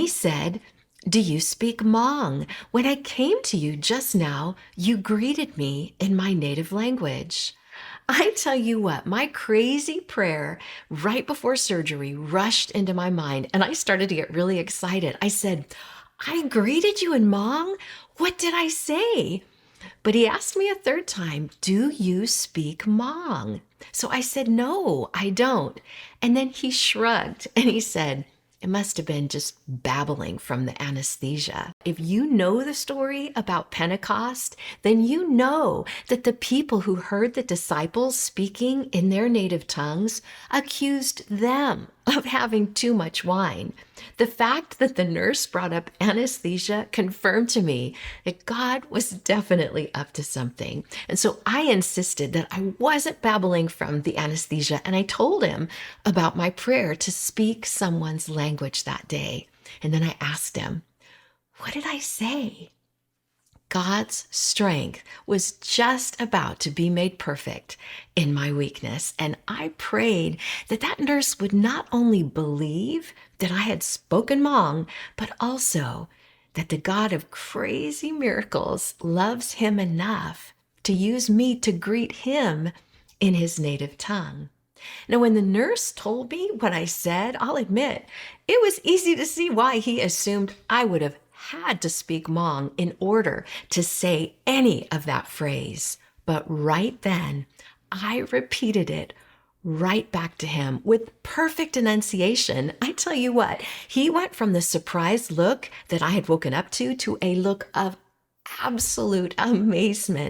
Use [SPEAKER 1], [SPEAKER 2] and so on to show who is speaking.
[SPEAKER 1] said, "Do you speak Hmong? When I came to you just now, you greeted me in my native language." I tell you what, my crazy prayer right before surgery rushed into my mind, and I started to get really excited. I said, "I greeted you in Hmong? What did I say?" But he asked me a third time, "Do you speak Hmong?" So I said, "No, I don't." And then he shrugged and he said, "It must have been just babbling from the anesthesia." If you know the story about Pentecost, then you know that the people who heard the disciples speaking in their native tongues accused them of having too much wine. The fact that the nurse brought up anesthesia confirmed to me that God was definitely up to something. And so I insisted that I wasn't babbling from the anesthesia, and I told him about my prayer to speak someone's language that day. And then I asked him, "What did I say?" God's strength was just about to be made perfect in my weakness. And I prayed that that nurse would not only believe that I had spoken Hmong, but also that the God of crazy miracles loves him enough to use me to greet him in his native tongue. Now, when the nurse told me what I said, I'll admit it was easy to see why he assumed I would have had to speak Hmong in order to say any of that phrase. But right then, I repeated it right back to him with perfect enunciation. I tell you what, he went from the surprised look that I had woken up to a look of absolute amazement.